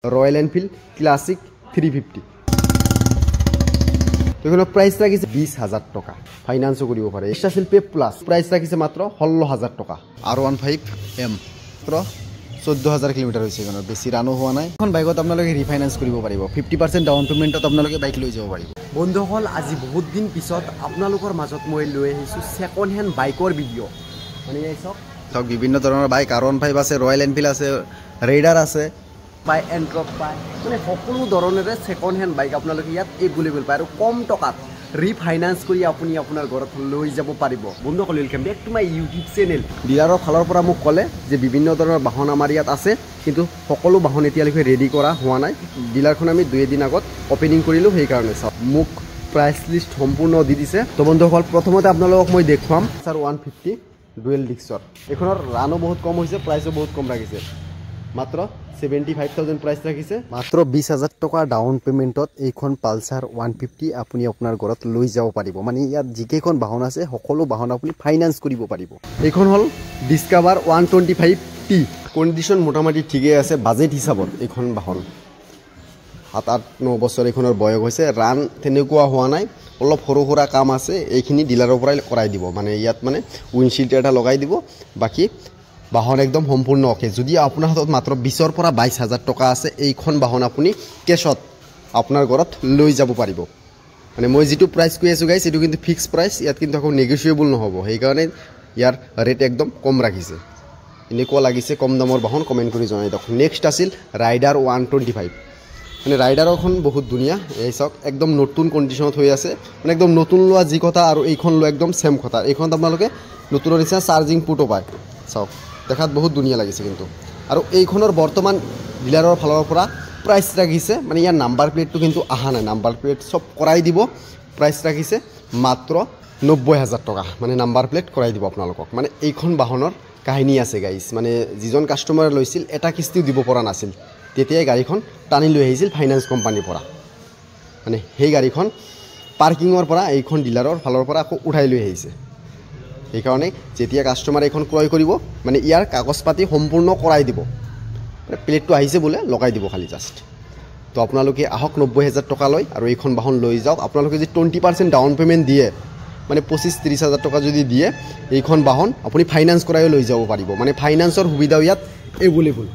royal Enfield classic 350 তো এখানে price রাখিছে 20,000 টাকা ফাইন্যান্সও করিব পারে extra sale pay plus price রাখিছে মাত্র 16,000 টাকা R15M মাত্র 14,000 কিলোমিটার হয়েছে এখানে বেশি রানো হওয়া নাই এখন বাইকত আপোনালোকে রিফাইন্যান্স কৰিব পাৰিব 50% ডাউন পেমেন্টত আপোনালোকে বাইক লৈ যাব পাৰিব বন্ধুসকল আজি বহুত দিন পিছত আপোনালোকৰ মাজত মই লৈ আহিছোঁ সেকেন্ড হ্যান্ড বাইকৰ ভিডিঅ' মানে এই সব বিভিন্ন ধৰণৰ বাইক R15 আছে ৰয়্যাল এনফিল্ড আছে ৰেইডাৰ আছে পায় এন্ট্ৰপ পায় মানে সকলো ধৰণেৰে সেকেন্ড হ্যান্ড বাইক আপোনালোকে ইয়াত এভেইলেবল পায় আৰু কম টকাত ৰিফাইন্যান্স কৰি আপুনি আপোনাৰ ঘৰত লৈ যাব পাৰিব বন্ধুসকল welcome back to my YouTube channel ডিলাৰৰ ফালৰ পৰা মোক ক'লে যে বিভিন্ন ধৰণৰ বাহন আমাৰ ইয়াত আছে কিন্তু সকলো বাহন এতিয়ালৈকে ৰেডি কৰা হোৱা নাই ডিলাৰখন আমি 2 দিন আগত ওপেনিং কৰিলোঁ সেইকাৰণে চাওক মোক প্ৰাইস লিষ্ট সম্পূৰ্ণ দি দিছে তো বন্ধুসকল প্ৰথমতে আপোনালোকক মই দেখুৱাম স্যাৰ 150 ডুৱেল ডিস্কৰ এখনৰ ৰানো বহুত কম হৈছে প্ৰাইসও বহুত কম ৰাখিছে মাত্ৰ 75,000 প্ৰাইস ৰাখিছে মাত্ৰ 20,000 টকা ডাউন পেমেন্টত এইখন পালসাৰ 150 আপুনি আপোনাৰ ঘৰত লৈ যাব পাৰিব মানে ইয়াত যিকেইখন বাহন আছে সকলো বাহন আপুনি ফাইনান্স কৰিব পাৰিব এইখন হল ডিস্কভাৰ 125T কন্ডিশন মোটামুটি ঠিকই আছে বাজেট হিসাবত এইখন বাহন 7-8-9 বছৰ এইখনৰ বয়স হৈছে ৰান তেনেকুৱা হোৱা নাই অলপ সৰু সৰু কাম আছে এইখিনি ডিলাৰৰ পৰাই কৰাই দিব মানে ইয়াত মানে উইন্ডশিল্ড এটা লগাই দিব বাকি বাহন একদম সম্পূৰ্ণ ওকে যদি আপোনাৰ হাতত মাত্ৰ 20 পৰা 22,000 টকা আছে এইখন বাহন আপুনি কেশত আপোনাৰ ঘৰত লৈ যাব পাৰিব মানে মই যেটো প্ৰাইস কৈ আছো গাইস এটো কিন্তু ফিক্স প্ৰাইস ইয়াত কিন্তু আকৌ নেগোশিয়েবল নহব সেই কাৰণে ইয়াৰ ৰেট একদম কম ৰাখিছে এনেকুৱা লাগিছে কম দামৰ বাহন কমেন্ট কৰি জনাই দিয়ক নেক্সট আছিল রাইডার 125 মানে রাইডারখন বহুত ধুনিয়া এই সক একদম নতুন কন্ডিশনত হৈ আছে মানে একদম নতুন লোৱা যি কথা আৰু এইখন লো একদম সেম কথা এইখন আপোনালোকে নতুনৰ নিচিনা চাৰ্জিং পুটো পায় সক দেখাত বহুত ধুনিয়া লাগিছে কিন্তু আৰু এইখনৰ বৰ্তমান ডিলাৰৰ ফালৰ পৰা প্ৰাইস ৰাখিছে মানে ইয়াৰ নাম্বাৰ প্লেটটো কিন্তু আহা নাই নাম্বাৰ প্লেট সব কৰাই দিব প্ৰাইস ৰাখিছে মাত্ৰ 90,000 টকা মানে নাম্বাৰ প্লেট কৰাই দিব আপোনালোকক মানে এইখন বাহনৰ কাহিনী আছে গাইস মানে যিজন কাস্টমাৰ লৈছিল এটা কিস্তিও দিব পৰা নাছিল তেতিয়াই গাড়ীখন টানি লৈ আহিছিল ফাইনান্স কোম্পানীৰ পৰা মানে সেই গাড়ীখন পাৰ্কিংৰ পৰা এইখন ডিলাৰৰ ফালৰ পৰা আকৌ উঠাই লৈ আহিছে এই কাৰণে যেতিয়া কাস্টমাৰ এখন ক্ৰয় কৰিব মানে ইয়াৰ কাগজ পাতি সম্পূৰ্ণ কৰাই দিব মানে প্লেটটো আহিছে বলে লগাই দিব খালি জাস্ট তো আপোনালোকে আহক 90,000 টকা লৈ আৰু এইখন বাহন লৈ যাওক আপোনালোকে যে 20% ডাউন পেমেন্ট দিয়ে মানে 25-30,000 টকা যদি দিয়ে এইখন বাহন আপুনি ফাইনান্স কৰাই লৈ যাব পাৰিব মানে ফাইনান্সৰ সুবিধাও ইয়াত এভেইলেবল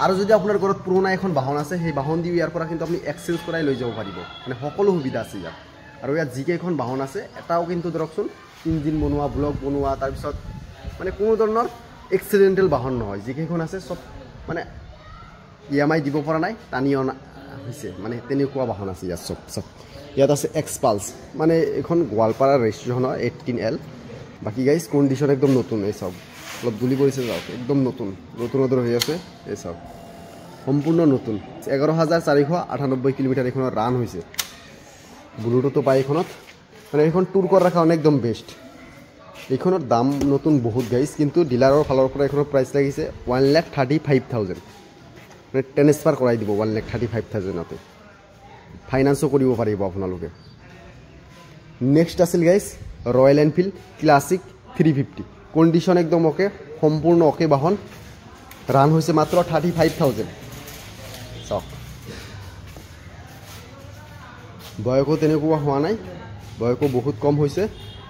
আৰু যদি আপোনাৰ ঘৰত পুৰণা এখন বাহন আছে সেই বাহন দি ইয়াৰ পৰা কিন্তু আপুনি এক্সচেঞ্জ কৰাই লৈ যাব পাৰিব মানে সকলো সুবিধা আছে ইয়াত আৰু ইয়াত যিকেইখন বাহন আছে এটাও কিন্তু ধৰকচোন ইঞ্জিন বনোৱা ব্লক বনোৱা তাৰ পিছত মানে কোনো ধৰণৰ এক্সিডেন্টাল বাহন নহয় যিকেইখন আছে সব মানে ইএমআই দিব পৰা নাই টানি অনা হৈছে মানে তেনেকুৱা বাহন আছে ইয়াত সব ইয়াত আছে এক্সপালস মানে এখন গোৱালপাৰা ৰেজিষ্ট্ৰেচন 18L বাকি গাইস কন্ডিশন একদম নতুন এই সব অলপ দুলি পৰিছে যাওক একদম নতুনতৰ হৈ আছে এই সব সম্পূৰ্ণ নতুন 11,498 কিলোমিটাৰ এখনৰ ৰান হৈছে ব্লুটুথ পাই এখনত মানে এখন টুৰ কৰা ৰাখা একদম বেষ্ট এইখনৰ দাম নতুন বহুত গাইস কিন্তু ডিলাৰৰ ফালৰ পৰা এখনৰ প্ৰাইস লাগিছে 1,35,000 মানে ট্ৰান্সফাৰ কৰাই দিব 1,35,000 তে ফাইনান্সও কৰিব পাৰিব আপোনালোকে নেক্সট আছিল guys Royal Enfield classic 350 condition একদম ওকে সম্পূৰ্ণ ওকে বাহন ৰান হৈছে মাত্ৰ 35,000 চাওক বয়কো তেনেকুৱা হোৱা নাই বয়কো বহুত কম হৈছে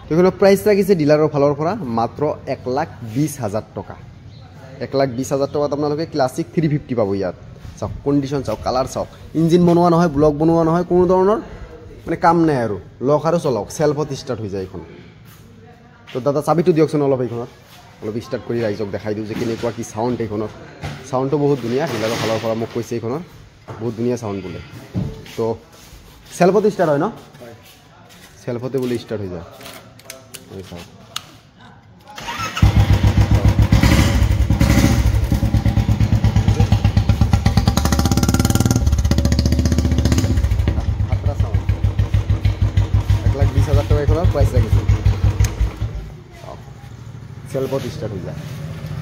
তেখনৰ প্ৰাইস লাগিছে ডিলাৰৰ ফালৰ পৰা মাত্ৰ 1,20,000 টকা 1,20,000 টকাত আপোনালোকে ক্লাসিক 350 পাব ইয়াত চাওক কন্ডিশন চাওক কালাৰ চাওক ইঞ্জিন বনোৱা নহয় ব্লক বনোৱা নহয় কোনো ধৰণৰ মানে কাম নাই আৰু লক আৰু চলক সেলফত স্টাৰ্ট হৈ যায় এখন তো দাদা চাবিটো দিয়কচোন অলপ এইখনত অলপ স্টাৰ্ট কৰি ৰাইজক দেখাই দিওঁ যে কেনেকুৱা কি সাউন্ড এইখনৰ সাউন্ডটো বহুত ধুনীয়া ডিলাৰৰ ফালৰ পৰা মোক কৈছে এইখনৰ বহুত ধুনীয়া সাউন্ড বোলে তো সেলফত স্টাৰ্ট হয় ন সেলফতে বোলে স্টাৰ্ট হৈ যায় এই চাওক प्राइस राखिছে সেলফত স্টাৰ্ট হৈ যায়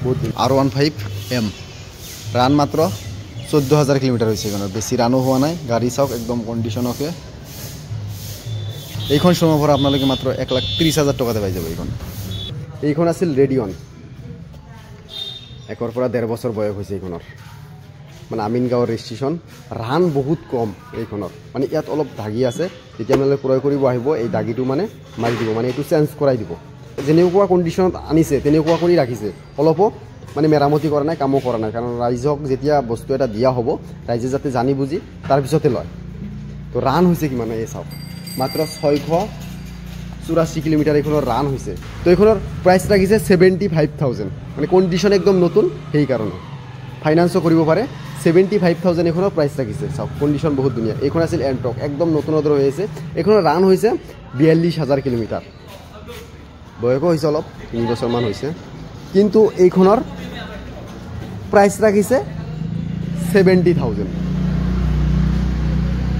বহুত R15M ৰান মাত্ৰ 14,000 কিলোমিটাৰ হৈছে এখনৰ বেছি ৰানো হোৱা নাই গাড়ী চাওক একদম কন্ডিশন ওকে এইখন শোৰূমৰ পৰা আপোনালোকে মাত্ৰ 1,30,000 টকাতে পাই যাব এইখন আছিল ৰেডিয়ন 1 পৰা 1.5 বছৰ বয়স হৈছে এইখনৰ মানে আমিনগাঁৱৰ ৰেজিষ্ট্ৰেশ্যন ৰান বহুত কম এইখনৰ মানে ইয়াত অলপ দাগি আছে যেতিয়া আপোনালোকে ক্ৰয় কৰিব আহিব এই দাগিটো মানে মাৰি দিব মানে এইটো চেঞ্জ কৰাই দিব যেনেকুৱা কণ্ডিশ্যনত আনিছে তেনেকুৱা কৰি ৰাখিছে অলপো মানে মেৰামতি কৰা নাই কামো কৰা নাই কাৰণ ৰাইজক যেতিয়া বস্তু এটা দিয়া হ'ব ৰাইজে যাতে জানি বুজি তাৰপিছতে লয় তো ৰান হৈছে কিমান এই চাওক মাত্ৰ 684 কিলোমিটাৰ এইখনৰ ৰান হৈছে তো এইখনৰ প্ৰাইচ ৰাখিছে 75,000 মানে কণ্ডিশ্যন একদম নতুন সেইকাৰণে ফাইনেন্সো কৰিব পাৰে 75,000 এইখনৰ প্ৰাইচ ৰাখিছে চাওক কণ্ডিশ্যন বহুত ধুনীয়া এইখন আছিল এণ্ট্ৰক একদম নতুন হৈ আছে এইখনৰ ৰান হৈছে 42,000 কিলোমিটাৰ বয়সো হৈছে অলপ 3 বছৰমান হৈছে কিন্তু এইখনৰ প্ৰাইচ ৰাখিছে 70,000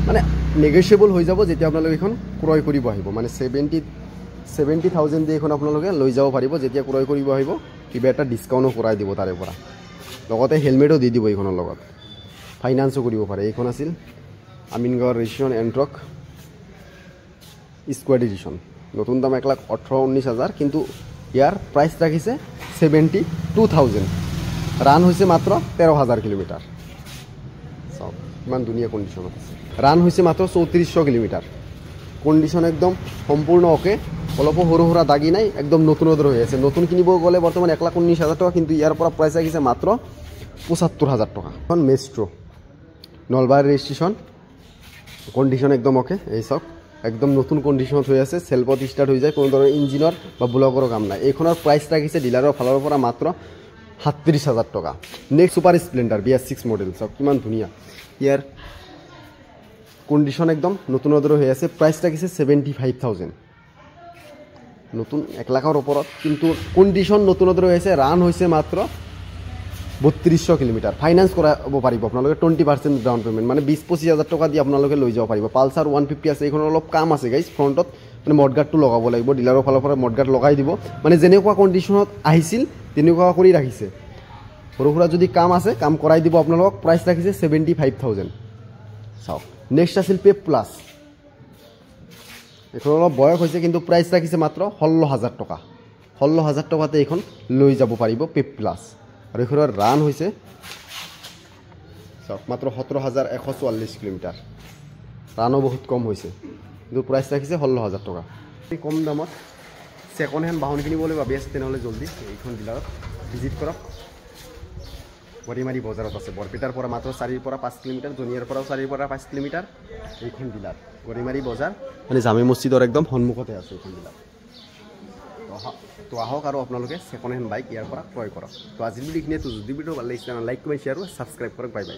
মানে নেগোচিয়েবল হৈ যাব যেতিয়া আপোনালোকে এইখন ক্ৰয় কৰিব আহিব মানে 70,000 দি এইখন আপোনালোকে লৈ যাব পাৰিব যেতিয়া ক্ৰয় কৰিব আহিব কিবা এটা ডিছকাউণ্টো কৰাই দিব তাৰে পৰা লগতে হেলমেটো দি দিব এইখনৰ লগত ফাইনেন্সো কৰিব পাৰে এইখন আছিল আমিনগাঁৱৰ ৰেজিষ্ট্ৰেশ্যন এণ্ট্ৰক স্কোৱাড এডিশ্যন নতুন দাম 1,18,19,000 কিন্তু ইয়াৰ প্ৰাইচ ৰাখিছে 72,000 ৰান হৈছে মাত্ৰ 13,000 কিলোমিটাৰ চাওক ইমান ধুনীয়া কণ্ডিশ্যনত আছে ৰান হৈছে মাত্ৰ 3400 কিলোমিটাৰ কণ্ডিশ্যন একদম সম্পূৰ্ণ অ'কে অলপো সৰু সুৰা দাগি নাই একদম নতুন হৈ আছে নতুন কিনিব গ'লে বৰ্তমান 1,19,000 টকা কিন্তু ইয়াৰ পৰা প্ৰাইচ ৰাখিছে মাত্ৰ 75,000 টকা এখন মেষ্ট্ৰ' নলবাৰী ৰেজিষ্ট্ৰেশ্যন কণ্ডিশ্যন একদম অ'কে এই চাওক একদম নতুন কণ্ডিশ্যনত হৈ আছে চেল্ফত ষ্টাৰ্ট হৈ যায় কোনো ধৰণৰ ইঞ্জিনৰ বা ব্লকৰো কাম নাই এইখনৰ প্ৰাইচ ৰাখিছে ডিলাৰৰ ফালৰ পৰা মাত্ৰ 37,000 টকা next super Splendor BS6 model চাওক কিমান ধুনীয়া ইয়াৰ কণ্ডিশ্যন একদম নতুন হৈ আছে প্ৰাইচ ৰাখিছে 75,000 নতুন 1 লাখৰ ওপৰত কিন্তু কণ্ডিশ্যন নতুন হৈ আছে ৰান হৈছে মাত্ৰ 3200 কিলোমিটাৰ ফাইনেন্স কৰাব পাৰিব আপোনালোকে 20% ডাউন পে'মেণ্ট মানে 20-25,000 টকা দি আপোনালোকে লৈ যাব পাৰিব পালচাৰ 150 আছে এইখনৰ অলপ কাম আছে গাইজ ফ্ৰণ্টত মানে মডগাৰ্ডটো লগাব লাগিব ডিলাৰৰ ফালৰ পৰা মডগাৰ্ড লগাই দিব মানে যেনেকুৱা কণ্ডিশ্যনত আহিছিল তেনেকুৱা কৰি ৰাখিছে সৰু সুৰা যদি কাম আছে কাম কৰাই দিব আপোনালোকক প্ৰাইচ ৰাখিছে 75,000 চাওক নেক্সট আছিল পেপ প্লাছ এইখন অলপ বয়স হৈছে কিন্তু প্ৰাইচ ৰাখিছে মাত্ৰ 16,000 টকা 16,000 টকাতে এইখন লৈ যাব পাৰিব পেপ প্লাছ আৰু এইখনৰ ৰান হৈছে চাওক মাত্ৰ 17,144 কিলোমিটাৰ ৰানো বহুত কম হৈছে কিন্তু প্ৰাইচ ৰাখিছে 16,000 টকা কম দামত ছেকেণ্ড হেণ্ড বাহন কিনিবলৈ ভাবি আছে তেনেহ'লে জলদি এইখন ডিলাৰত ভিজিট কৰক গৰিমাৰী বজাৰত আছে বৰপেটাৰ পৰা মাত্ৰ 4 পৰা 5 কিলোমিটাৰ জনিয়াৰ পৰাও 4 পৰা 5 কিলোমিটাৰ এইখন ডিলাৰ গৰিমাৰী বজাৰ মানে জামে মছজিদৰ একদম সন্মুখতে আছে এইখন ডিলাৰ তো আহক আৰু আপোনালোকে ছেকেণ্ড হেণ্ড বাইক ইয়াৰ পৰা ক্ৰয় কৰক তো আজিৰ ভিডিঅ'খিনিয়ে যদি ভিডিঅ' ভাল লাগিছে লাইক কমেণ্ট শ্বেয়াৰ আৰু ছাবস্ক্ৰাইব কৰক বাই বাই